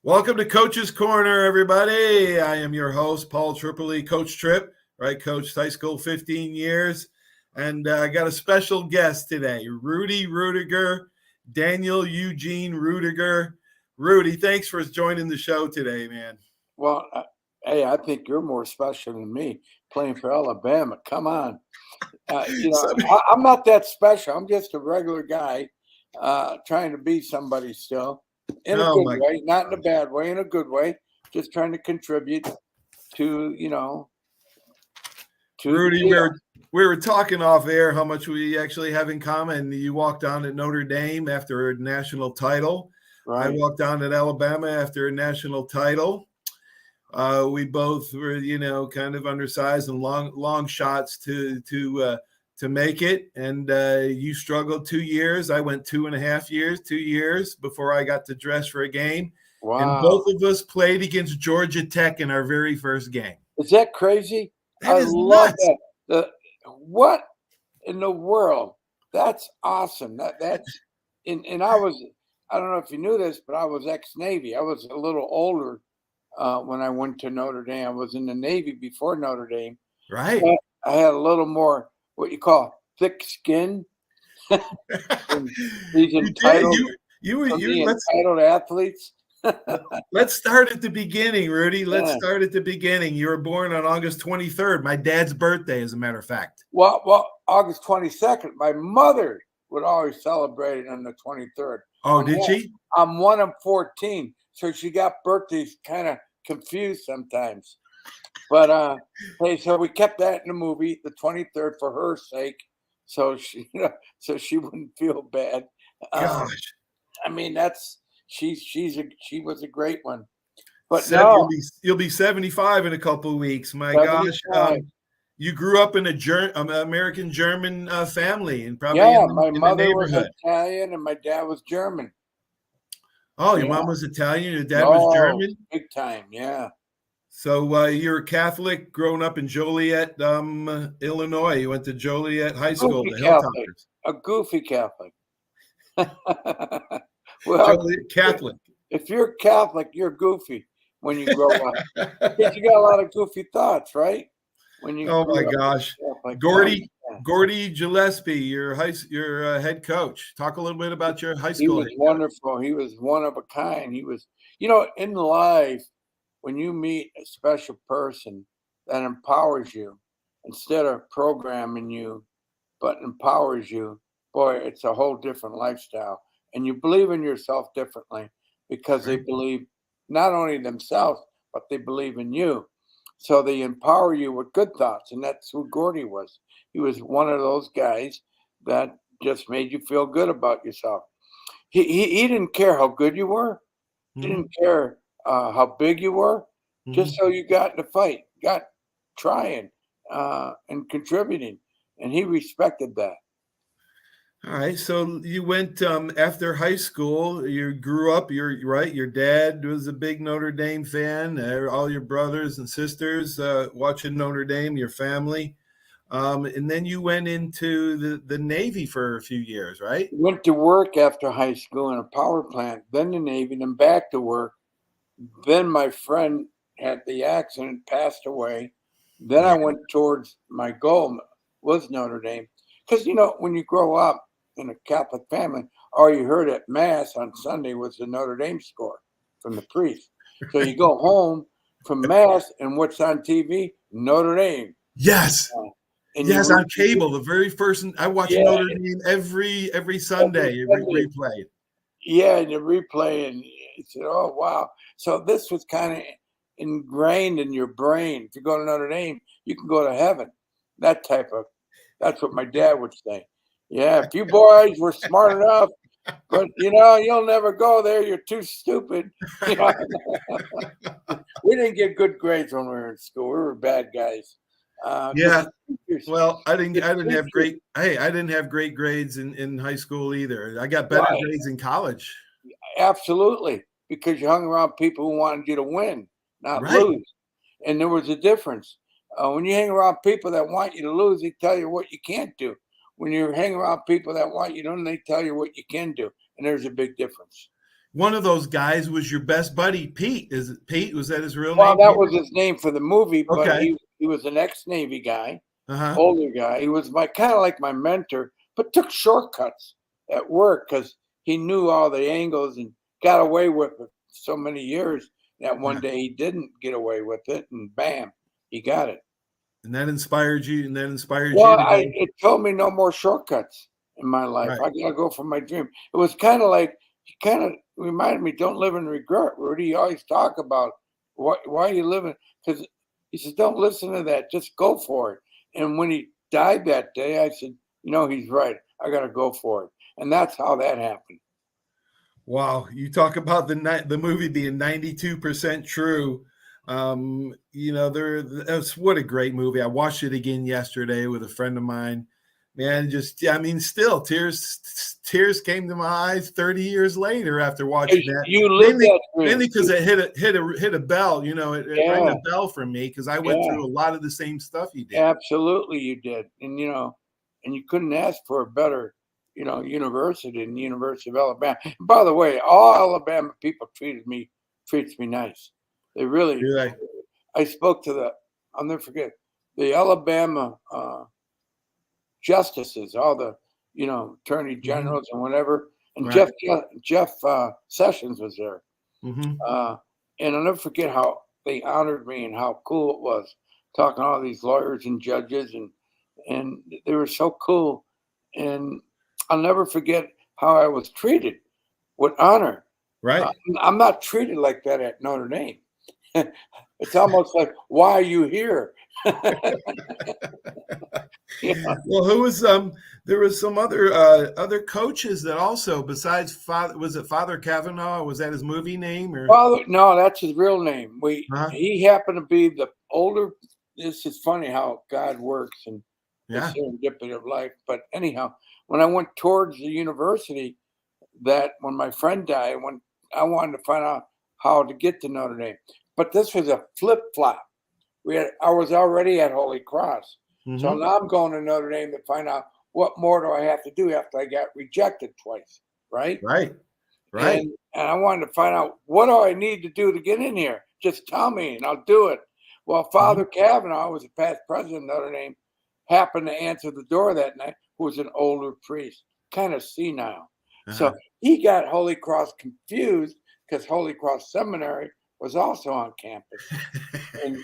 Welcome to Coach's Corner, everybody. I am your host, Paul Tripoli, Coach Trip, right? Coached high school 15 years. And I got a special guest today, Rudy Ruettiger, Daniel Eugene Ruettiger. Rudy, thanks for joining the show today, man. Well, hey, I think you're more special than me playing for Alabama. Come on. I'm not that special. I'm just a regular guy trying to be somebody still in a good way, not in a bad way, in a good way, just trying to contribute to, Rudy, we were talking off air how much we actually have in common. You walked on at Notre Dame after a national title. Right. I walked on at Alabama after a national title. We both were, kind of undersized and long shots to make it. And you struggled 2 years. I went 2.5 years, 2 years before I got to dress for a game. Wow. And both of us played against Georgia Tech in our very first game. Is that crazy? That is nuts. What in the world? That's awesome. That's and I don't know if you knew this, but I was ex-Navy. I was a little older when I went to Notre Dame. I was in the Navy before Notre Dame. Right. But I had a little more what you call thick skin. These entitled athletes. Let's start at the beginning, Rudy. Let's start at the beginning. You were born on August 23rd, my dad's birthday, as a matter of fact. Well, August 22nd. My mother would always celebrate it on the 23rd. Oh, did she? I'm 1 of 14, so she got birthdays kind of confused sometimes. But hey, so we kept that in the movie, the 23rd, for her sake, so she wouldn't feel bad. Gosh, I mean she was a great one. But you'll be 75 in a couple of weeks. My 75. Gosh, you grew up in an American German family, and probably my mother was Italian and my dad was German. Oh, your mom was Italian, your dad was German? Big time, yeah. So you're a Catholic growing up in Joliet, Illinois. You went to Joliet High School, the Hilltoppers. A goofy Catholic. Well, Joliet Catholic. If you're Catholic, you're goofy when you grow up. Because you got a lot of goofy thoughts, right? Oh my gosh, Gordy Gillespie, your head coach. Talk a little bit about your high school. He was wonderful. He was one of a kind. He was, in life, when you meet a special person that empowers you instead of programming you, but empowers you, boy, it's a whole different lifestyle. And you believe in yourself differently because they believe not only themselves, but they believe in you. So they empower you with good thoughts. And that's who Gordy was. He was one of those guys that just made you feel good about yourself. He didn't care how good you were. He didn't care how big you were. Just so you got in the fight, got trying and contributing. And he respected that. All right. So you went after high school, you grew up, you're right. Your dad was a big Notre Dame fan, all your brothers and sisters watching Notre Dame, your family. And then you went into the Navy for a few years, right? Went to work after high school in a power plant, then the Navy, then back to work. Then my friend had the accident, passed away. Then I went towards my goal was Notre Dame. Because, when you grow up in a Catholic family, all you heard at Mass on Sunday was the Notre Dame score from the priest. So you go home from Mass, and what's on TV? Notre Dame. Yes. Yes, on cable. The very first, I watch Notre Dame every Sunday, replay. Yeah, and you replay, and you said, oh, wow. So this was kind of ingrained in your brain. If you go to Notre Dame, you can go to heaven. That's what my dad would say. Yeah, if you boys were smart enough, but you'll never go there. You're too stupid. We didn't get good grades when we were in school. We were bad guys. Well, I didn't have great. Hey, I didn't have great grades in high school either. I got better grades in college. Absolutely, because you hung around people who wanted you to win, not lose. And there was a difference. When you hang around people that want you to lose, they tell you what you can't do. When you hang around people that want you to win, they tell you what you can do. And there's a big difference. one of those guys was your best buddy, Pete. Is it Pete? Was that his real Well, name? that Peter? was his name for the movie, but Okay. he was an ex-Navy guy, Uh-huh. older guy. He was my kind of like my mentor, but took shortcuts at work because he knew all the angles and got away with it so many years that one day he didn't get away with it, and bam, he got it. And that inspired you, and that inspired Well, you to go. it told me no more shortcuts in my life. Right. I gotta go for my dream. It was kind of like, he kind of reminded me, don't live in regret. Rudy, you always talk about why are you living? Because he says, don't listen to that. Just go for it. And when he died that day, I said, he's right. I got to go for it. And that's how that happened. Wow. You talk about the movie being 92% true. What a great movie. I watched it again yesterday with a friend of mine. Man, still tears came to my eyes 30 years later after watching that. You lived that dream. Mainly because it hit a bell. It rang a bell for me because I went through a lot of the same stuff you did. Absolutely, you did, and and you couldn't ask for a better, university than the University of Alabama. And by the way, all Alabama people treats me nice. They really. Right. I spoke to I'll never forget the Alabama justices, all the attorney generals and whatever, and right. Jeff Sessions was there, and I'll never forget how they honored me and how cool it was talking to all these lawyers and judges, and they were so cool, and I'll never forget how I was treated with honor. Right. I'm not treated like that at Notre Dame. It's almost like, why are you here? Well, who was there was some other coaches that also, besides Father, was it Father Kavanaugh? Was that his movie name? Or Father? No, that's his real name. He happened to be the older. This is funny how God works and the serendipity of life. But anyhow, when I went towards the university, when my friend died, when I wanted to find out how to get to Notre Dame, but this was a flip flop. I was already at Holy Cross. So now I'm going to Notre Dame to find out what more do I have to do after I got rejected twice, right? Right. And I wanted to find out, what do I need to do to get in here? Just tell me and I'll do it. Well, Father Kavanaugh, was a past president of Notre Dame, happened to answer the door that night, who was an older priest, kind of senile. So he got Holy Cross confused because Holy Cross Seminary was also on campus. And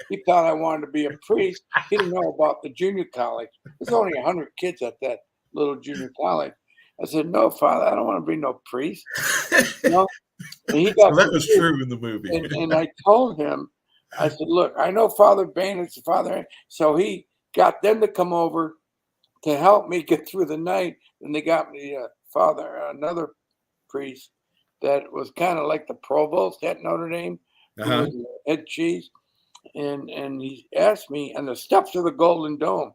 he thought I wanted to be a priest. He didn't know about the junior college. There's only 100 kids at that little junior college. I said, no, Father, I don't want to be no priest. And he got that was true in the movie. And I told him, I said, look, I know Father Bain is the Father. So he got them to come over to help me get through the night. And they got me another priest that was kind of like the provost at Notre Dame, who was the head cheese. And he asked me on the steps of the Golden Dome,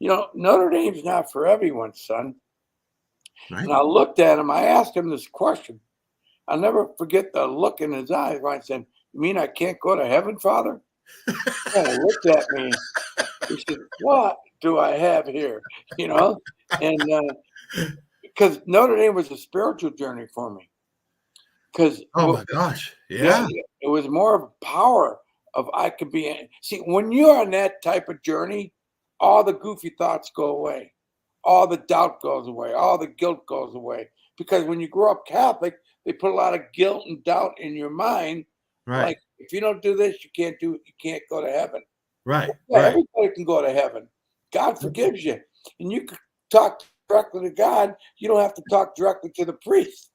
Notre Dame's not for everyone, son. Right. And I looked at him. I asked him this question. I'll never forget the look in his eyes when I said, you mean I can't go to heaven, Father? And he looked at me. He said, what do I have here? And because Notre Dame was a spiritual journey for me. Because my gosh, yeah, it was more of a power of I could be. See, when you're on that type of journey, all the goofy thoughts go away, all the doubt goes away, all the guilt goes away. Because when you grow up Catholic, they put a lot of guilt and doubt in your mind. Right. Like, if you don't do this, you can't go to heaven. Right. Well, everybody can go to heaven. God forgives you, and you can talk directly to God. You don't have to talk directly to the priest,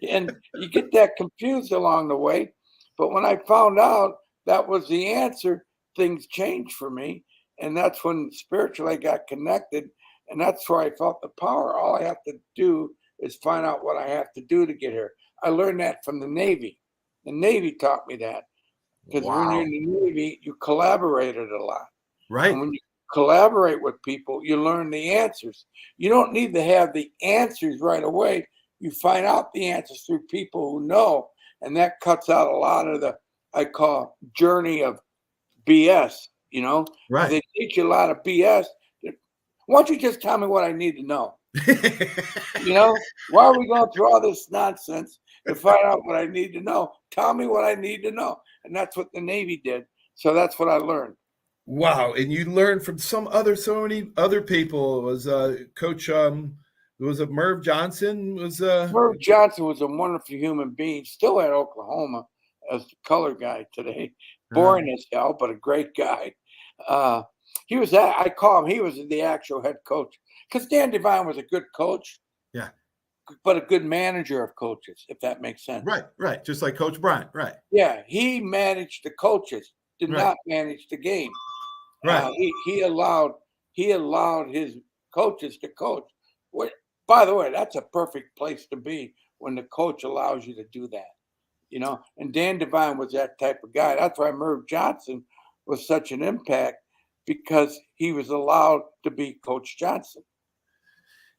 and you get that confused along the way. But when I found out that was the answer, things changed for me. And that's when spiritually I got connected. And that's where I felt the power. All I have to do is find out what I have to do to get here. I learned that from the Navy. The Navy taught me that. Because when you're in the Navy, you collaborated a lot. Right. And when you collaborate with people, you learn the answers. You don't need to have the answers right away. You find out the answers through people who know. And that cuts out a lot of the, I call, journey of BS, Right. They teach you a lot of BS. Why don't you just tell me what I need to know? Why are we going through all this nonsense? to find out what I need to know. Tell me what I need to know. And that's what the Navy did. So that's what I learned. Wow. And you learned from so many other people. It was Coach, was it Merv Johnson? Merv Johnson was a wonderful human being, still at Oklahoma as the color guy today. Boring as hell, but a great guy. He was I call him, he was the actual head coach. Because Dan Devine was a good coach. Yeah. But a good manager of coaches, if that makes sense. Right. Just like Coach Bryant. Right. Yeah. He managed the coaches, did not manage the game. Right. He allowed his coaches to coach. By the way, that's a perfect place to be when the coach allows you to do that. You know, and Dan Devine was that type of guy. That's why Merv Johnson was such an impact, because he was allowed to be Coach Johnson.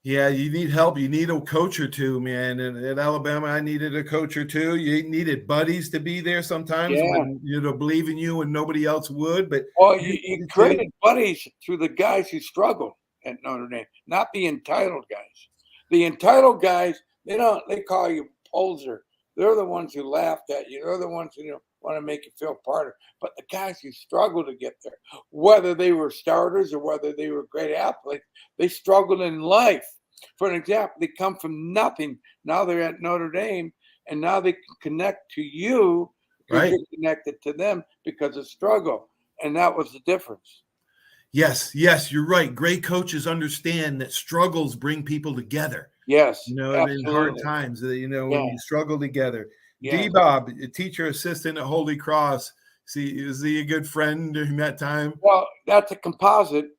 Yeah, you need help. You need a coach or two, man. And at Alabama, I needed a coach or two. You needed buddies to be there sometimes when believe in you and nobody else would. But you created buddies through the guys who struggled at Notre Dame, not the entitled guys. The entitled guys, they call you poser. They're the ones who laughed at you. They're the ones who want to make you feel part of it. But the guys who struggle to get there, whether they were starters or whether they were great athletes, they struggled in life. For an example, they come from nothing. Now they're at Notre Dame, and now they can connect to you because you're connected to them because of struggle. And that was the difference. Yes, you're right. Great coaches understand that struggles bring people together. Yes, in hard times, when you struggle together. Yeah. D-Bob, a teacher assistant at Holy Cross. Is he a good friend during that time? Well, that's a composite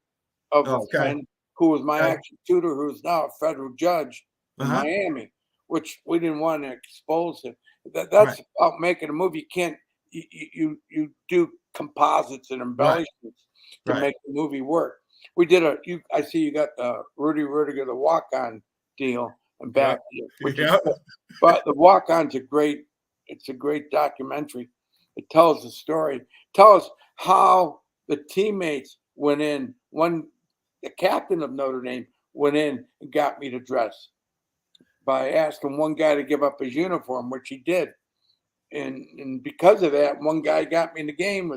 of a friend who was my actual tutor, who's now a federal judge in Miami, which we didn't want to expose him. That's about making a movie. You can't you do composites and embellishments to make the movie work. We did I see you got the Rudy Ruettiger, the walk-on deal and back but the walk-on's it's a great documentary. It tells the story, tells how the teammates went in. The captain of Notre Dame went in and got me to dress by asking one guy to give up his uniform, which he did. And because of that, one guy got me in the game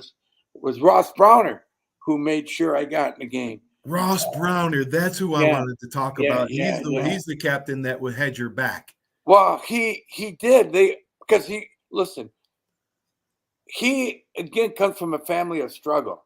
was Ross Browner, who made sure I got in the game. Ross Browner, that's who I wanted to talk about. He's the captain that would had your back. Well, he did. He again comes from a family of struggle,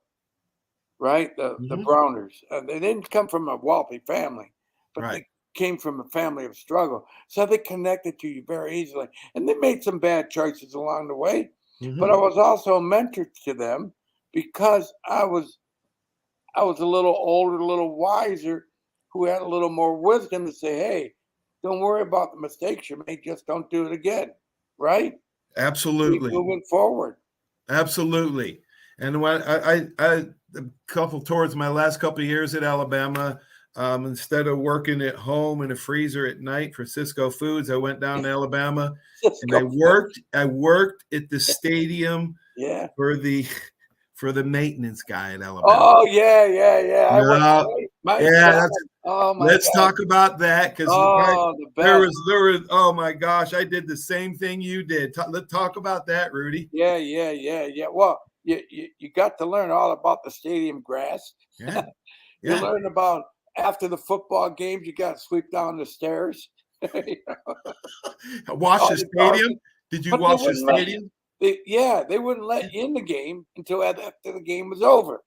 right? The Browners. They didn't come from a wealthy family, but they came from a family of struggle. So they connected to you very easily. And they made some bad choices along the way. But I was also a mentor to them because I was a little older, a little wiser, who had a little more wisdom to say, hey, don't worry about the mistakes you made. Just don't do it again. Right? Absolutely. Keep moving forward. Absolutely. And when towards my last couple of years at Alabama, instead of working at home in a freezer at night for Cisco Foods, I went down to Alabama and I worked at the stadium for the maintenance guy at Alabama. Oh yeah. Let's talk about that because there was oh my gosh, I did the same thing you did. Let's talk about that, Rudy. Yeah. Well, you got to learn all about the stadium grass. Yeah. You learn about after the football games, you got to sweep down the stairs. Wash the stadium? Did you wash the stadium? They wouldn't let you in the game until after the game was over.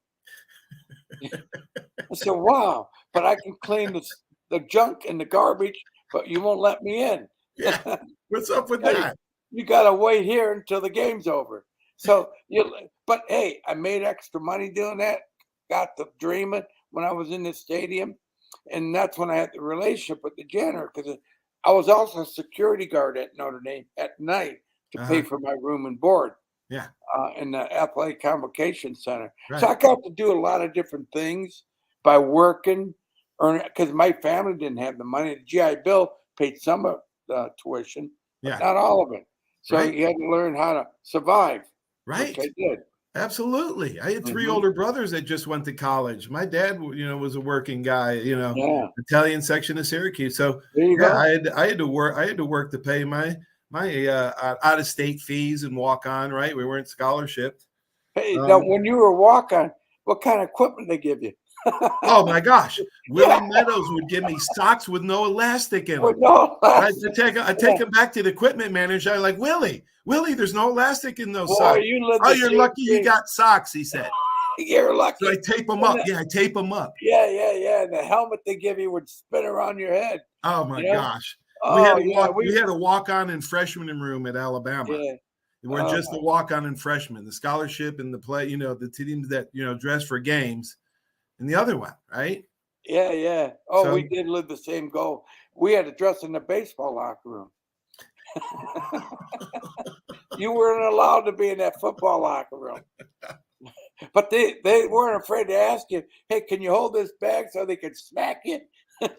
I said, wow, but I can clean the junk and the garbage, but you won't let me in. Yeah. What's up with that? You got to wait here until the game's over. So, but hey, I made extra money doing that. Got to dreaming when I was in the stadium. And that's when I had the relationship with the janitor, because I was also a security guard at Notre Dame at night to pay for my room and board. Yeah. In the Athletic Convocation Center. Right. So I got to do a lot of different things by working, because my family didn't have the money. The GI Bill paid some of the tuition, but not all of it. So you had to learn how to survive. Right. Which I did. Absolutely. I had three older brothers that just went to college. My dad, was a working guy, Italian section of Syracuse. So there you go. I had to work to pay my out of state fees and walk on. Right, we weren't scholarshiped. Hey, now when you were walk on, what kind of equipment they give you? Oh my gosh, Willie Meadows would give me socks with no elastic in them. No elastic. I take him back to the equipment manager. I'm like, Willie, there's no elastic in those socks. Oh, you're lucky you got socks, he said. You're lucky. So I tape them up. I tape them up. Yeah. The helmet they give you would spin around your head. Oh my gosh. Oh, we had a walk-on and freshman room at Alabama. Yeah. It weren't just the walk-on and freshman, the scholarship and the play, the teams that, dress for games and the other one, right? Yeah. Oh, so, we did live the same goal. We had to dress in the baseball locker room. You weren't allowed to be in that football locker room. But they weren't afraid to ask you, hey, can you hold this bag so they could smack you?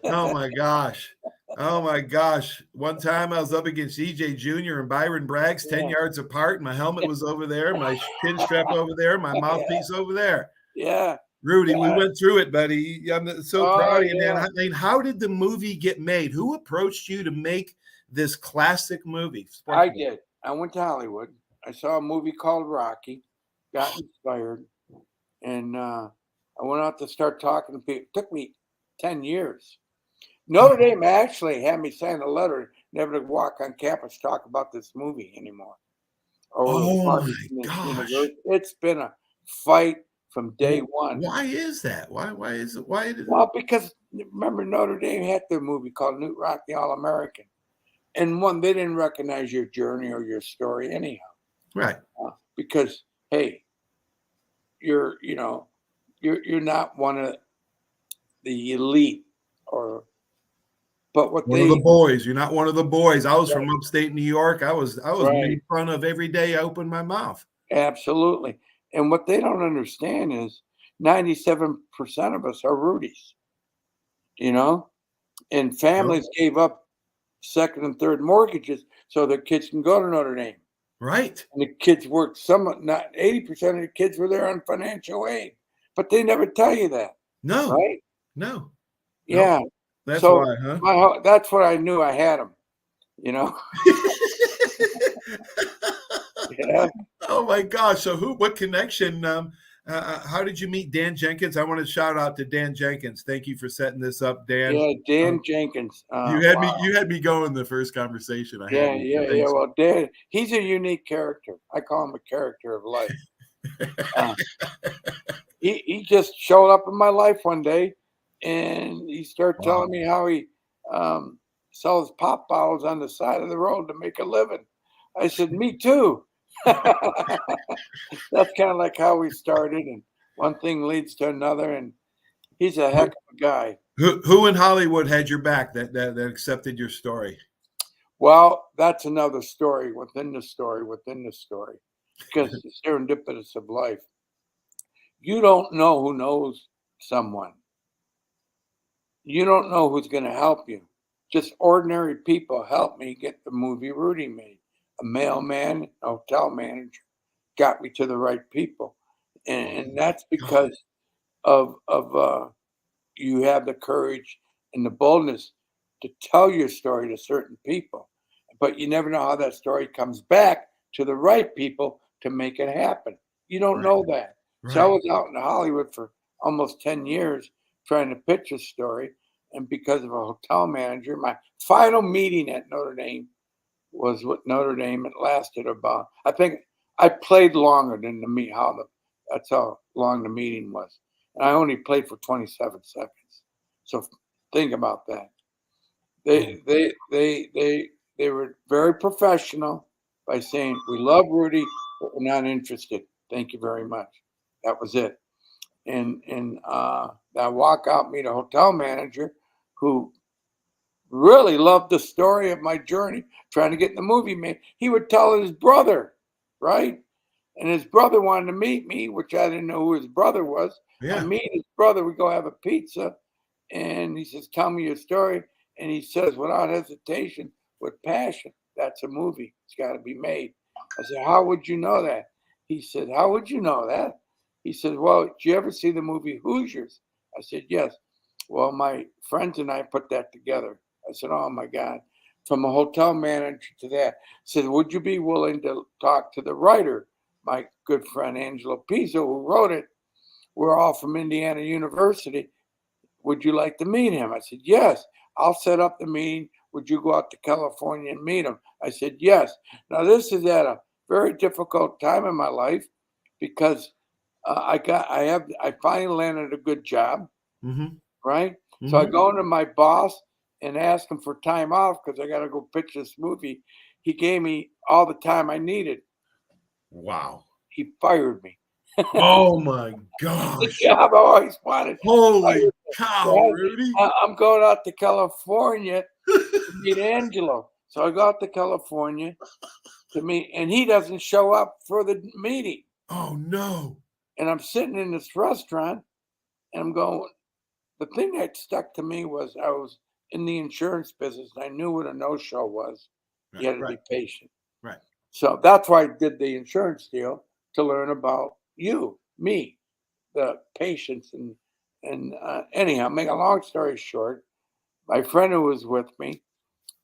Oh my gosh. One time I was up against EJ Jr. and Byron Braggs, 10 yards apart. My helmet was over there, my chin strap over there, my mouthpiece over there. Yeah. Rudy, we went through it, buddy. I'm so proud of you, man. I mean, how did the movie get made? Who approached you to make this classic movie? I did. I went to Hollywood. I saw a movie called Rocky, got inspired, and I went out to start talking to people. It took me 10 years. Notre Dame actually had me sign a letter never to walk on campus talk about this movie anymore. Oh my gosh. It's been a fight from day one. Why is that? Why is it? Well, because remember Notre Dame had their movie called Newt Rock the All-American. And one, they didn't recognize your journey or your story anyhow. Right. Because, hey, you're not one of the elite but what one of the boys. You're not one of the boys. I was from upstate New York. I was made fun of every day I opened my mouth. Absolutely. And what they don't understand is 97% of us are Rudies. And families gave up second and third mortgages so their kids can go to Notre Dame. Right. And the kids worked not 80% of the kids were there on financial aid. But they never tell you that. No. Right? No. Yeah. That's why, huh? That's what I knew I had them. Yeah. Oh my gosh. So what connection? How did you meet Dan Jenkins? I want to shout out to Dan Jenkins. Thank you for setting this up, Dan. Yeah, Dan Jenkins. You had me going the first conversation I had. Yeah. Well, Dan, he's a unique character. I call him a character of life. He just showed up in my life one day, and he started telling me how he sells pop bottles on the side of the road to make a living. I said, me too. That's kind of like how we started, and one thing leads to another, and he's a heck of a guy. Who in Hollywood had your back that accepted your story? Well, that's another story within the story, because it's serendipitous of life. You don't know who knows someone. You don't know who's going to help you. Just ordinary people helped me get the movie Rudy made. A mailman, a hotel manager got me to the right people. And that's because of you have the courage and the boldness to tell your story to certain people. But you never know how that story comes back to the right people to make it happen. You don't know that. Right. So I was out in Hollywood for almost 10 years trying to pitch a story. And because of a hotel manager, my final meeting at Notre Dame was with Notre Dame. It lasted about, I think I played longer than the meet. That's how long the meeting was. And I only played for 27 seconds. So think about that. They were very professional by saying, we love Rudy, but we're not interested. Thank you very much. That was it. And I walk out, meet a hotel manager who really loved the story of my journey trying to get the movie made. He would tell his brother, right? And his brother wanted to meet me, which I didn't know who his brother was. Yeah. I meet his brother. We go have a pizza. And he says, tell me your story. And he says, without hesitation, with passion, that's a movie. It's got to be made. I said, how would you know that? He said, how would you know that? He said, well, did you ever see the movie Hoosiers? I said, yes. Well, my friends and I put that together. I said, oh, my God. from a hotel manager to that. Said, would you be willing to talk to the writer, my good friend Angelo Pizzo, who wrote it? We're all from Indiana University. Would you like to meet him? I said, yes. I'll set up the meeting. Would you go out to California and meet him? I said, yes. Now, this is at a very difficult time in my life because I finally landed a good job, right? So I go into my boss and ask him for time off because I got to go pitch this movie. He gave me all the time I needed. Wow. He fired me. Oh my gosh. The job I always wanted. Holy cow, Rudy. I'm going out to California to meet Angelo. So I go out to California to meet, and he doesn't show up for the meeting. Oh no. And I'm sitting in this restaurant and I'm going, the thing that stuck to me was I was in the insurance business and I knew what a no-show was. You had to be patient. Right. So that's why I did the insurance deal, to learn about you, me, the patience. And anyhow, make a long story short, my friend who was with me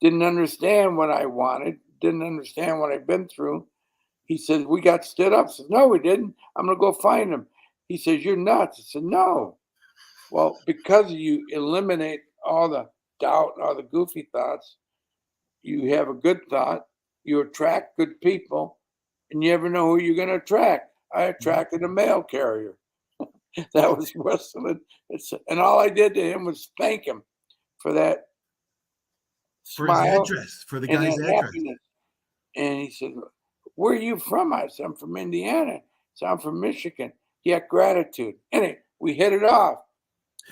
didn't understand what I wanted, didn't understand what I'd been through. He said, we got stood up. I said, no, we didn't. I'm going to go find him. He says, you're nuts. I said, no. Well, because you eliminate all the doubt, all the goofy thoughts, you have a good thought, you attract good people, and you never know who you're going to attract. I attracted a mail carrier. That was whistling. And all I did to him was thank him for that smile. His address, for the guy's address. Happiness. And he said, where are you from? I said, I'm from Indiana. So I'm from Michigan. Yeah, gratitude. Anyway, we hit it off.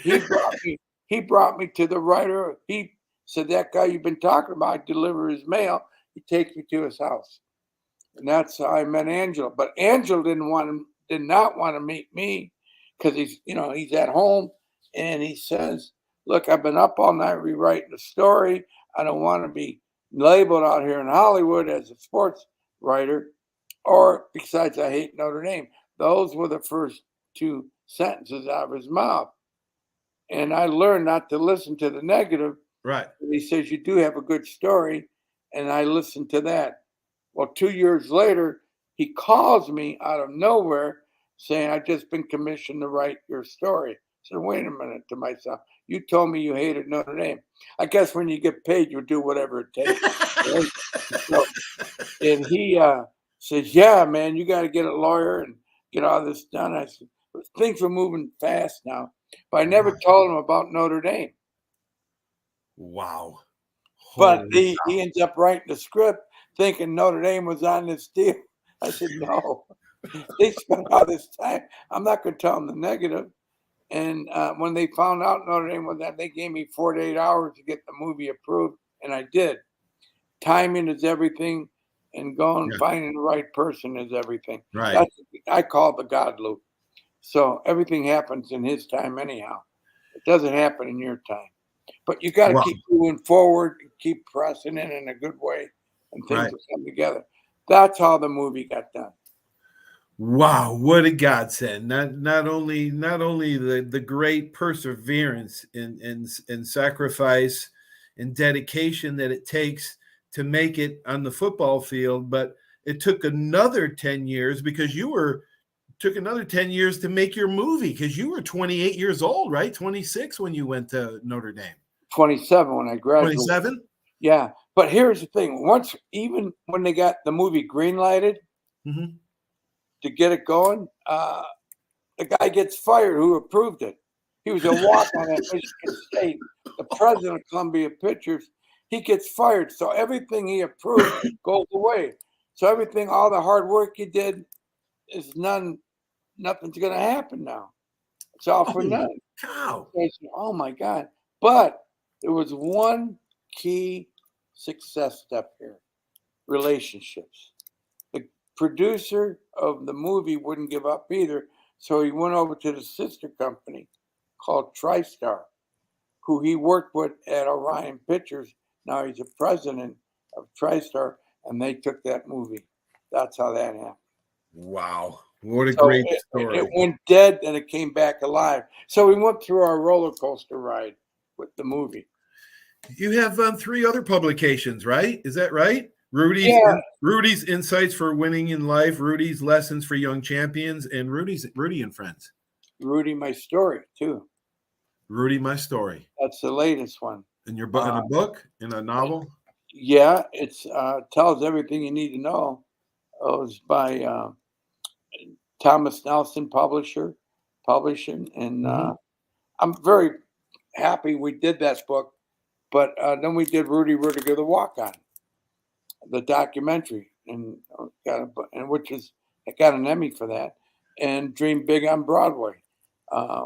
He brought me to the writer. He said, that guy you've been talking about, I deliver his mail. He takes me to his house. And that's how I met Angelo. But Angelo did not want to meet me because he's at home and he says, look, I've been up all night rewriting the story. I don't want to be labeled out here in Hollywood as a sports writer, or besides, I hate Notre Dame. Those were the first two sentences out of his mouth. And I learned not to listen to the negative. Right. He says, you do have a good story. And I listened to that. Well, 2 years later, he calls me out of nowhere saying, I've just been commissioned to write your story. I said, wait a minute, to myself. You told me you hated Notre Dame. I guess when you get paid, you'll do whatever it takes. Right? So, and he says, yeah, man, you got to get a lawyer and get all this done. I said, things were moving fast now. But I never told him about Notre Dame. Wow. But he ends up writing the script thinking Notre Dame was on this deal. I said, no. They spent all this time. I'm not going to tell them the negative. And when they found out Notre Dame was that, they gave me 48 hours to get the movie approved. And I did. Timing is everything. And finding the right person is everything. Right. I call it the God loop. So everything happens in his time anyhow. It doesn't happen in your time. But you got to keep moving forward, keep pressing it in a good way, and things will come together. That's how the movie got done. Wow, what a godsend! Not only the great perseverance and sacrifice and dedication that it takes to make it on the football field, but it took another 10 years because took another 10 years to make your movie because you were 28 years old, right? 26 when you went to Notre Dame. 27 when I graduated. 27? Yeah. But here's the thing. Even when they got the movie green lighted to get it going, the guy gets fired who approved it. He was a walk-on at Michigan State, the president of Columbia Pictures. He gets fired. So everything he approved goes away. So all the hard work he did is nothing's going to happen now. It's all for nothing. Cow. Oh my God. But there was one key success step here: relationships. The producer of the movie wouldn't give up either. So he went over to the sister company called TriStar, who he worked with at Orion Pictures. Now he's the president of TriStar, and they took that movie. That's how that happened. Wow. What a great story. It went dead and it came back alive. So we went through our roller coaster ride with the movie. You have 3 other publications, right? Is that right? Rudy's Insights for Winning in Life, Rudy's Lessons for Young Champions, and Rudy and Friends. Rudy, My Story, too. Rudy, My Story. That's the latest one. In your in a book, in a novel? Yeah, it's tells everything you need to know. It was by Thomas Nelson publishing, and I'm very happy we did that book. But then we did Rudy Ruettiger, the Walk-On, the documentary, and which is I got an Emmy for that. And Dream Big on Broadway.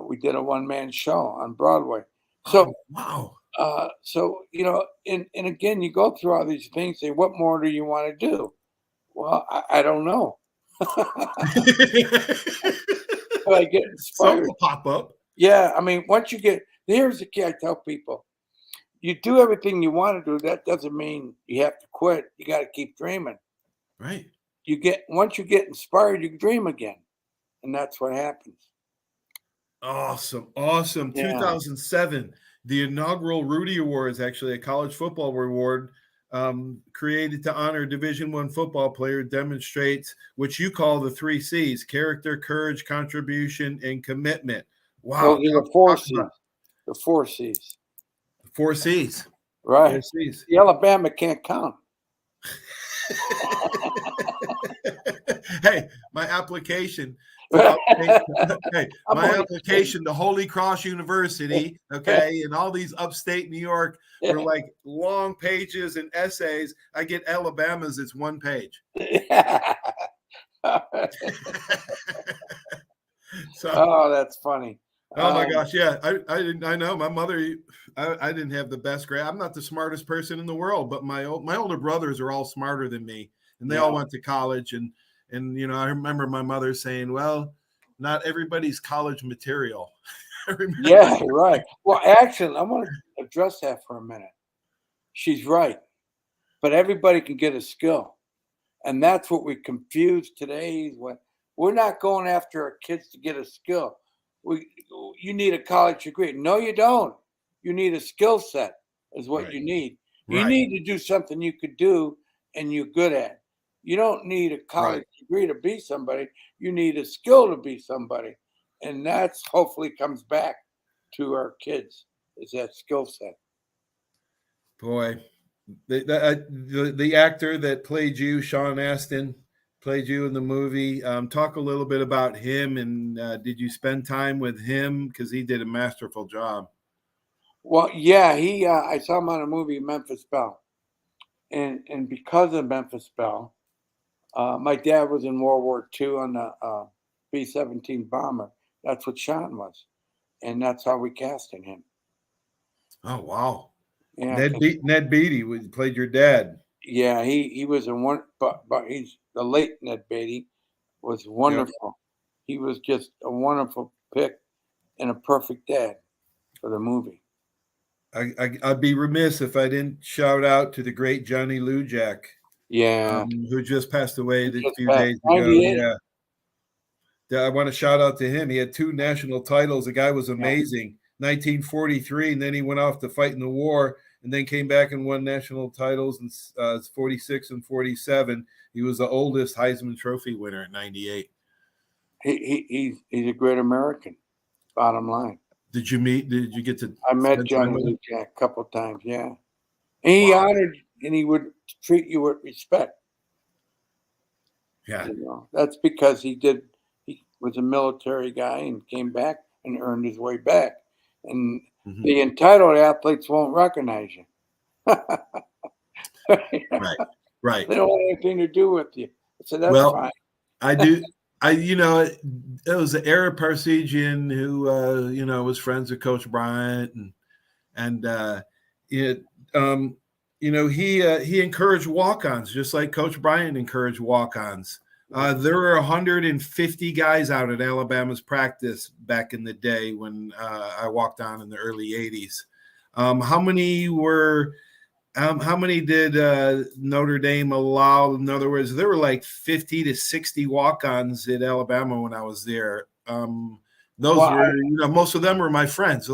We did a one-man show on Broadway. So wow. So and again, you go through all these things. Say, what more do you want to do? Well, I don't know. But I get inspired. Something will pop up. Yeah, I mean, once you get here's the key. I tell people, you do everything you want to do. That doesn't mean you have to quit. You got to keep dreaming. Right. Once you get inspired, you dream again, and that's what happens. Awesome. Yeah. 2007, the inaugural Rudy Awards, actually a college football award, created to honor Division I football player, demonstrates what you call the 3 C's: character, courage, contribution, and commitment. Wow. Those are the 4 C's. The 4 C's. 4 C's. Right. 4 C's. The Alabama can't count. Hey, my application. Application to Holy Cross University, okay, and all these upstate New York were like long pages and essays. I get Alabama's; it's 1 page. So, oh, that's funny. Oh my gosh, yeah, I know my mother. I didn't have the best grade. I'm not the smartest person in the world, but my older brothers are all smarter than me, and they all went to college. And I remember my mother saying, "Well, not everybody's college material." Yeah, right. Well, actually, I want to address that for a minute. She's right, but everybody can get a skill, and that's what we confuse today. We're not going after our kids to get a skill. You need a college degree. No, you don't. You need a skill set is what you need. You need to do something you could do and you're good at. You don't need a college degree to be somebody. You need a skill to be somebody. And that's hopefully comes back to our kids is that skill set. Boy, the actor that played you, Sean Astin, played you in the movie. Talk a little bit about him, and did you spend time with him? Because he did a masterful job. Well, yeah, I saw him on a movie, Memphis Belle, and because of Memphis Belle, my dad was in World War II on the B-17 bomber. That's what Sean was, and that's how we casted him. Oh wow! Yeah, Ned Beatty played your dad. Yeah, he was in one, but he's the late Ned Beatty was wonderful. Yep. He was just a wonderful pick and a perfect dad for the movie. I'd be remiss if I didn't shout out to the great Johnny Lujack. Yeah, who just passed away a few days ago. Yeah, I want to shout out to him. He had 2 national titles. The guy was amazing. 1943, and then he went off to fight in the war, and then came back and won national titles in 46 and 47. He was the oldest Heisman Trophy winner at 98. He's a great American. Bottom line. Did you get to? I met Johnny Lujack a couple of times. Yeah, and he honored, and he would treat you with respect. Yeah, that's because he was a military guy and came back and earned his way back. And the entitled athletes won't recognize you. Right. They don't want anything to do with you. So that's fine. I do. It was the Ara Parsegian who, was friends with Coach Bryant, he encouraged walk-ons just like Coach Bryant encouraged walk-ons. There were 150 guys out at Alabama's practice back in the day when I walked on in the early 80s. How many did Notre Dame allow? In other words, there were like 50 to 60 walk-ons at Alabama when I was there. Most of them were my friends.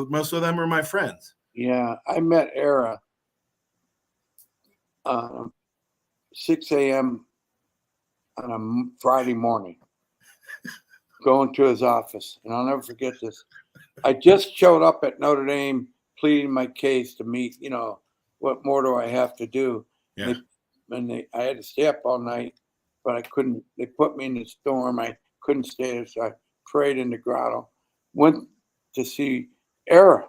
Yeah, I met Ara 6 a.m. on a Friday morning, going to his office. And I'll never forget this. I just showed up at Notre Dame pleading my case to meet, what more do I have to do? Yeah. I had to stay up all night, but I couldn't. They put me in the storm. I couldn't stay there, so I prayed in the grotto. Went to see Era.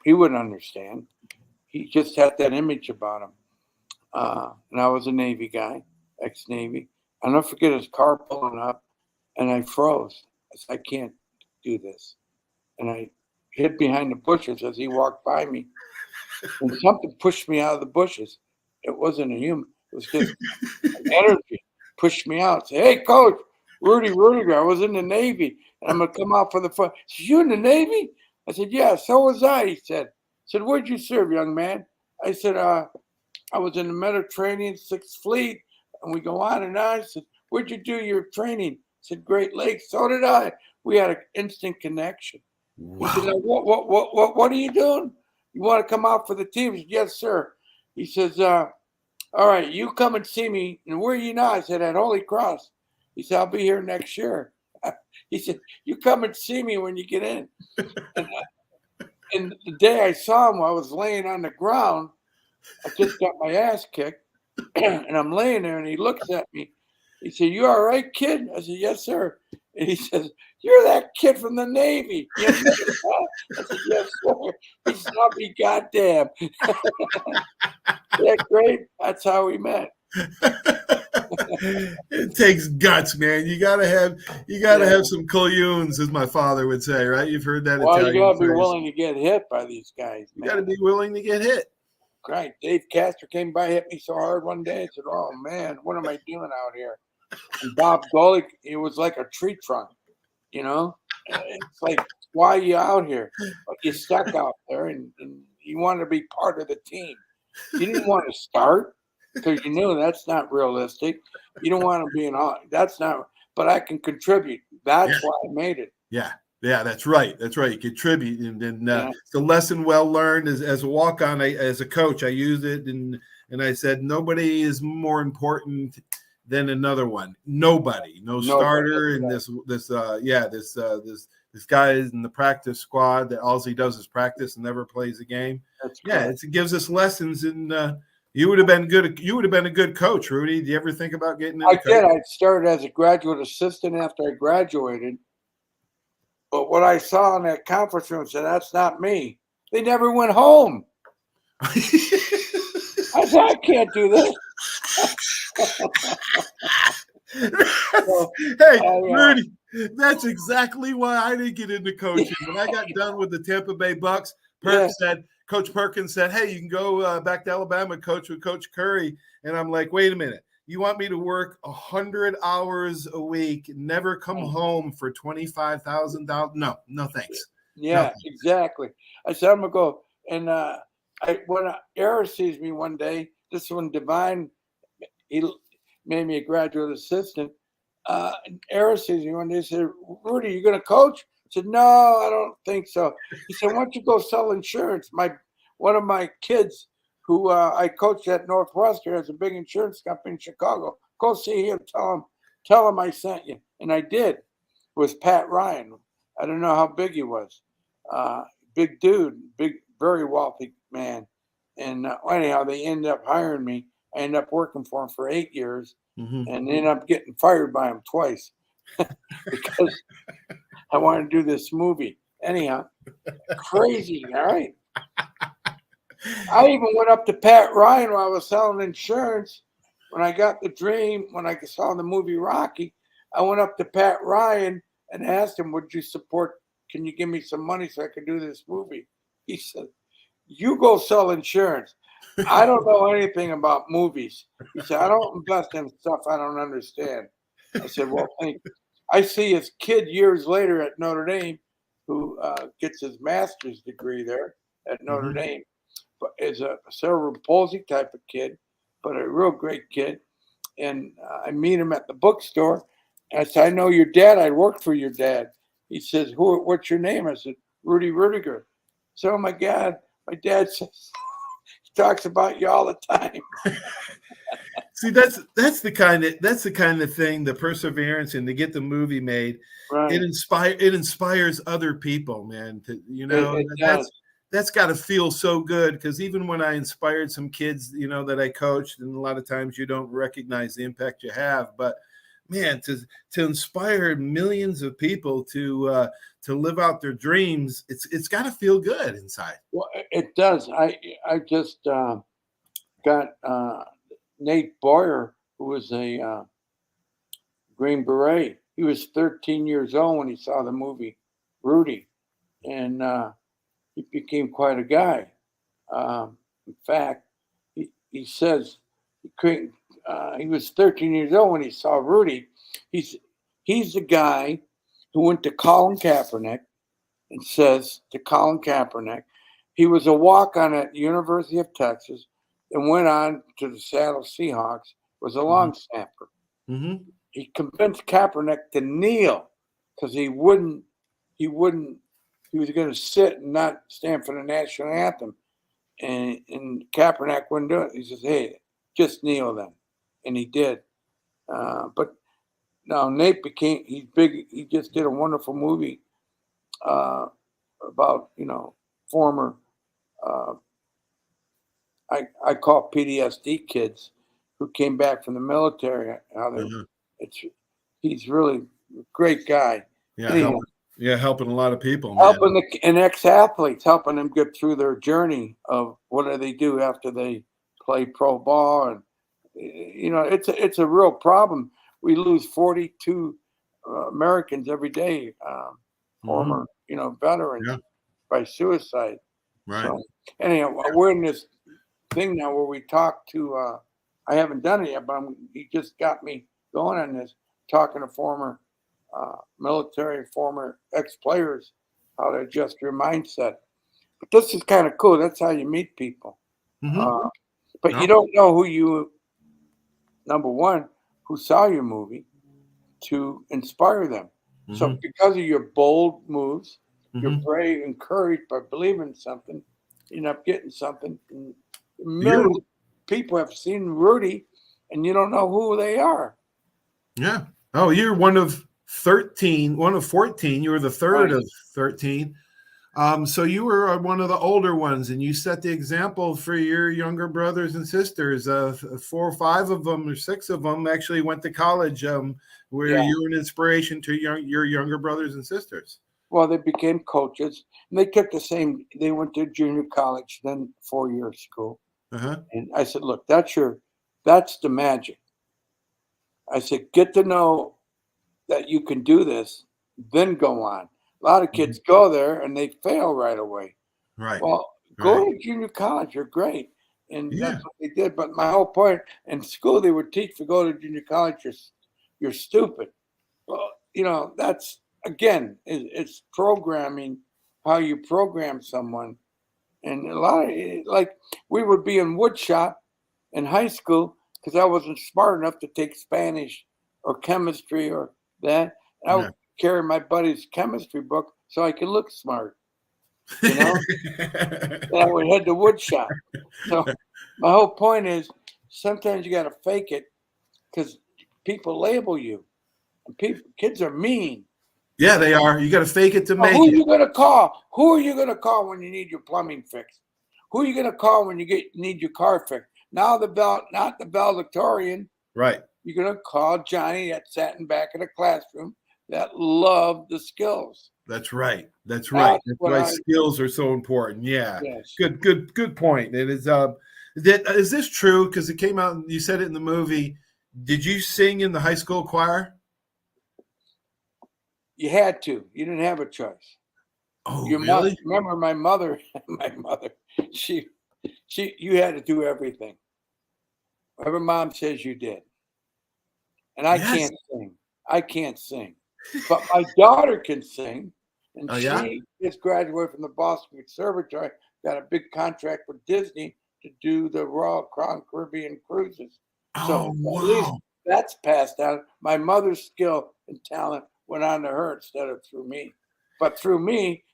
He wouldn't understand. He just had that image about him. And I was a Navy guy, ex-Navy. I'll never forget his car pulling up, and I froze. I said, I can't do this. And I hid behind the bushes as he walked by me. And something pushed me out of the bushes. It wasn't a human. It was just an energy. Pushed me out. Said, hey, Coach, Rudy Ruettiger. I was in the Navy, and I'm going to come out for the fun. He said, you in the Navy? I said, yeah, so was I, he said. Where'd you serve, young man? I said, I was in the Mediterranean, 6th Fleet, and we go on and on. I said, where'd you do your training? I said, Great Lakes. So did I. We had an instant connection. Wow. He said, what are you doing? You want to come out for the team? I said, yes, sir. He says, all right, you come and see me. And where are you now? I said, at Holy Cross. He said, I'll be here next year. He said, you come and see me when you get in. And the day I saw him, I was laying on the ground. I just got my ass kicked. And I'm laying there, and he looks at me. He said, you all right, kid? I said, yes, sir. And he says, you're that kid from the Navy. I said, yes, sir. He said, I'll be goddamn. Yeah, great. That's how we met. It takes guts, man. You gotta have some collunes, as my father would say, right? You've heard that. Well, Italian you gotta phrase. be willing to get hit by these guys. You gotta be willing to get hit. Right. Dave Castor came by, hit me so hard one day. I said, oh man, what am I doing out here? And Bob Golick, it was like a tree trunk, It's like, why are you out here? But you're stuck out there, and you want to be part of the team. You didn't want to start because you knew that's not realistic. You don't want to be that's not, but I can contribute. That's why I made it. Yeah. Yeah, that's right. That's right. You contribute. And it's a lesson well learned as a walk-on. As a coach, I used it, and I said, nobody is more important than another one. Nobody. No starter in this guy is in the practice squad that all he does is practice and never plays a game. It gives us lessons, and you would have been good. You would have been a good coach, Rudy. Did you ever think about getting into coaching? I started as a graduate assistant after I graduated. But what I saw in that conference room said, that's not me. They never went home. I said, I can't do this. Rudy, that's exactly why I didn't get into coaching. When I got done with the Tampa Bay Bucks, Coach Perkins said, hey, you can go back to Alabama, coach with Coach Curry. And I'm like, wait a minute. You want me to work 100 hours a week, never come home for $25,000? No, thanks. Yeah, exactly. I said, I'm going to go. And when Era sees me one day, this is when Divine, he made me a graduate assistant. Era sees me one day, he said, Rudy, you going to coach? I said, no, I don't think so. He said, why don't you go sell insurance? One of my kids, who I coached at Northwestern, has a big insurance company in Chicago. Go see him. Tell him I sent you. And I did. It was Pat Ryan. I don't know how big he was. Big dude, very wealthy man. And anyhow, they ended up hiring me. I ended up working for him for 8 years, and ended up getting fired by him twice because I wanted to do this movie. Anyhow, crazy, all right? I even went up to Pat Ryan while I was selling insurance. When I got the dream, when I saw the movie Rocky, I went up to Pat Ryan and asked him, would you support, can you give me some money so I can do this movie? He said, you go sell insurance. I don't know anything about movies. He said, I don't invest in stuff I don't understand. I said, well, thank you. I see his kid years later at Notre Dame who gets his master's degree there at Notre Dame. But is a cerebral palsy type of kid, but a real great kid. And I meet him at the bookstore. And I said, I know your dad. I worked for your dad. He says, what's your name? I said, Rudy Ruettiger. So, oh my God, my dad says, talks about you all the time. See, that's the kind of thing, the perseverance and to get the movie made. Right. It inspires other people, man. That's got to feel so good, because even when I inspired some kids, that I coached, and a lot of times you don't recognize the impact you have, but man, to inspire millions of people to live out their dreams, it's got to feel good inside. Well, it does. I just got Nate Boyer, who was a Green Beret. He was 13 years old when he saw the movie Rudy, and he became quite a guy. In fact, he says he was 13 years old when he saw Rudy. He's the guy who went to Colin Kaepernick and says to Colin Kaepernick, he was a walk-on at the University of Texas and went on to the Seattle Seahawks, was a long snapper. Mm-hmm. He convinced Kaepernick to kneel because he was going to sit and not stand for the national anthem. And Kaepernick wouldn't do it. He says, hey, just kneel then. And he did. But now Nate he's big. He just did a wonderful movie about, former, I call PTSD kids who came back from the military. He's really a great guy. Yeah, helping a lot of people, man. Helping and ex-athletes, helping them get through their journey of what do they do after they play pro ball. And, it's a real problem. We lose 42 Americans every day, former, veterans by suicide. Right. So, anyhow, we're in this thing now where we talk to, I haven't done it yet, but he just got me going on this, talking to former military, former ex-players, how to adjust your mindset. But this is kind of cool. That's how you meet people. But you don't know number one, who saw your movie to inspire them. So because of your bold moves, you're brave and courage by believing in something, you end up getting something. And millions of people have seen Rudy, and you don't know who they are. Yeah. Oh, you're one of 13, one of 14. You were the third of 13. So you were one of the older ones, and you set the example for your younger brothers and sisters. 4 or 5 of them, or 6 of them, actually went to college, where you were an inspiration to your younger brothers and sisters. Well, they became coaches, and they kept the same. They went to junior college, then 4-year school. And I said, look, that's the magic. I said, get to know that you can do this, then go on. A lot of kids go there and they fail right away. Right. Well, go to junior college. You're great. And that's what they did. But my whole point, in school, they would teach to go to junior college, you're stupid. Well, that's, again, it's programming, how you program someone. And a lot of, like, we would be in woodshop in high school because I wasn't smart enough to take Spanish or chemistry or that. And I would carry my buddy's chemistry book so I could look smart, and I would head to woodshop. So my whole point is sometimes you got to fake it because people label you. And kids are mean. Yeah, they are. You got to fake it to make it. Who are you going to call? Who are you going to call when you need your plumbing fixed? Who are you going to call when you need your car fixed? Now not the valedictorian. Right. You're going to call Johnny that sat in back of the classroom that loved the skills. That's right. That's right. That's why skills are so important. Yeah. Yes. Good point. It is. Is this true? Because it came out, you said it in the movie. Did you sing in the high school choir? You had to. You didn't have a choice. Oh, really? Remember my mother, you had to do everything. Whatever mom says you did. And I can't sing. But my daughter can sing. And she just graduated from the Boston Conservatory, got a big contract with Disney to do the Royal Crown Caribbean cruises. So at least that's passed down. My mother's skill and talent went on to her instead of through me. But through me,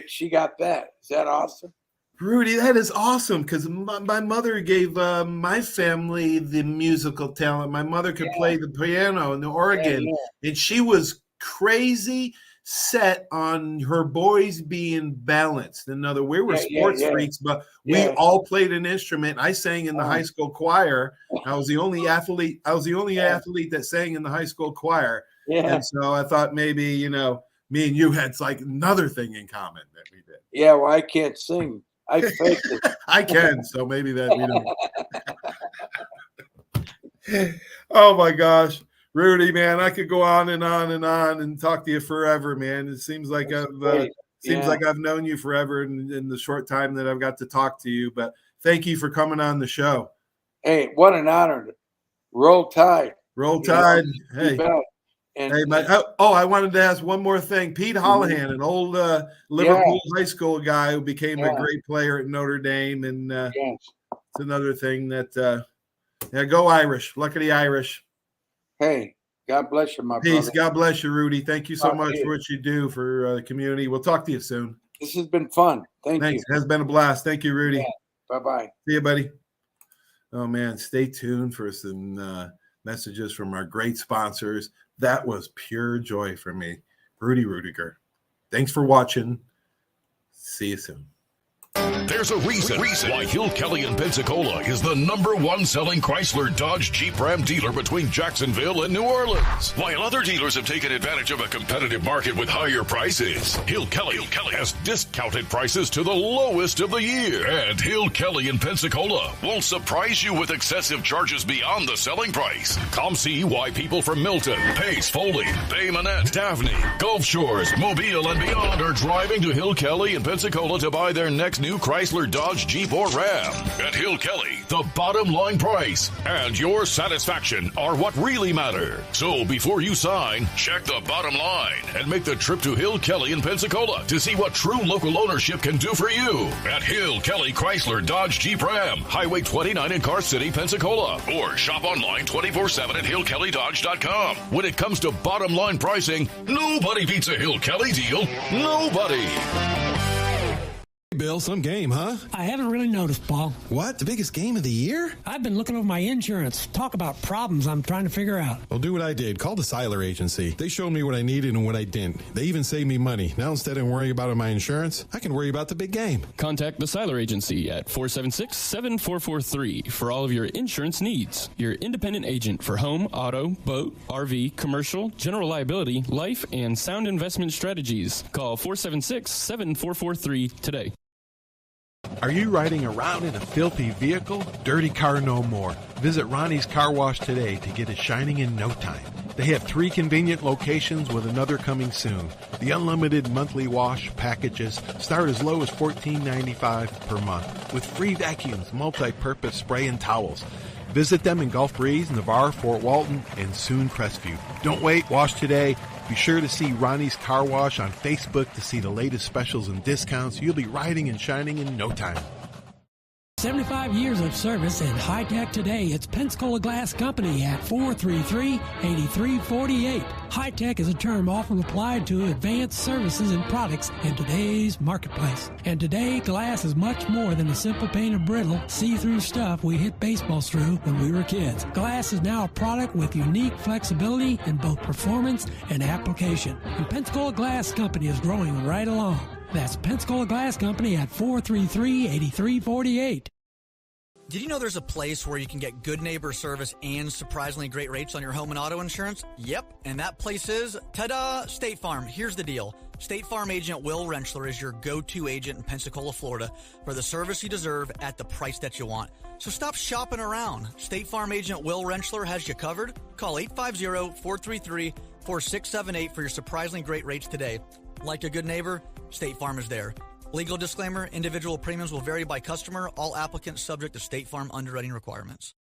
she got that. Is that awesome? Rudy, that is awesome because my mother gave my family the musical talent. My mother could play the piano and the organ, and she was crazy set on her boys being balanced. In other words, we were sports freaks, but we all played an instrument. I sang in the high school choir. I was the only athlete. I was the only athlete that sang in the high school choir. And so I thought maybe, you know, me and you had like another thing in common that we did. Yeah, well, I can't sing. I faked it. I can, so maybe that we don't. Oh my gosh, Rudy, man, I could go on and on and on and talk to you forever, man. It seems like I've known you forever in the short time that I've got to talk to you. But thank you for coming on the show. Hey, what an honor! Roll Tide. Roll Tide. Hey. And, I wanted to ask one more thing. Pete Holohan, an old Liverpool high school guy who became a great player at Notre Dame, and it's another thing that go Irish. Luck of the Irish. Hey, God bless you, my Peace. brother. God bless you, Rudy. Thank you so much for what you do for the community. We'll talk to you soon. This has been fun. Thanks. It has been a blast. Thank you, Rudy. Bye-bye. See you, buddy. Oh, man, stay tuned for some messages from our great sponsors. That was pure joy for me. Rudy Ruettiger. Thanks for watching. See you soon. There's a reason why Hill Kelly in Pensacola is the #1 selling Chrysler Dodge Jeep Ram dealer between Jacksonville and New Orleans. While other dealers have taken advantage of a competitive market with higher prices, Hill Kelly has discounted prices to the lowest of the year. And Hill Kelly in Pensacola won't surprise you with excessive charges beyond the selling price. Come see why people from Milton, Pace, Foley, Bay Minette, Daphne, Gulf Shores, Mobile, and beyond are driving to Hill Kelly in Pensacola to buy their next new Chrysler, Dodge, Jeep, or Ram. At Hill Kelly, the bottom line price and your satisfaction are what really matter. So before you sign, check the bottom line and make the trip to Hill Kelly in Pensacola to see what true local ownership can do for you. At Hill Kelly Chrysler, Dodge, Jeep, Ram, Highway 29 in Car City, Pensacola. Or shop online 24/7 at hillkellydodge.com. When it comes to bottom line pricing, nobody beats a Hill Kelly deal. Nobody. Bill, some game, huh? I haven't really noticed, Paul. What? The biggest game of the year? I've been looking over my insurance. Talk about problems I'm trying to figure out. Well, do what I did. Call the Seiler Agency. They showed me what I needed and what I didn't. They even saved me money. Now, instead of worrying about my insurance, I can worry about the big game. Contact the Seiler Agency at 476-7443 for all of your insurance needs. Your independent agent for home, auto, boat, RV, commercial, general liability, life, and sound investment strategies. Call 476-7443 today. Are you riding around in a filthy vehicle? Dirty car no more. Visit Ronnie's Car Wash today to get it shining in no time. They have 3 convenient locations with another coming soon. The unlimited monthly wash packages start as low as $14.95 per month with free vacuums, multi-purpose spray and towels. Visit them in Gulf Breeze, Navarre, Fort Walton, and soon Crestview. Don't wait, wash today. Be sure to see Ronnie's Car Wash on Facebook to see the latest specials and discounts. You'll be riding and shining in no time. 75 years of service and high tech today. It's Pensacola Glass Company at 433-8348. High tech is a term often applied to advanced services and products in today's marketplace. And today, glass is much more than a simple pane of brittle, see-through stuff we hit baseballs through when we were kids. Glass is now a product with unique flexibility in both performance and application. And Pensacola Glass Company is growing right along. That's Pensacola Glass Company at 433-8348. Did you know there's a place where you can get good neighbor service and surprisingly great rates on your home and auto insurance? Yep, and that place is, ta-da, State Farm. Here's the deal. State Farm agent Will Rentschler is your go-to agent in Pensacola, Florida for the service you deserve at the price that you want. So stop shopping around. State Farm agent Will Rentschler has you covered. Call 850-433-4678 for your surprisingly great rates today. Like a good neighbor, State Farm is there. Legal disclaimer, individual premiums will vary by customer. All applicants subject to State Farm underwriting requirements.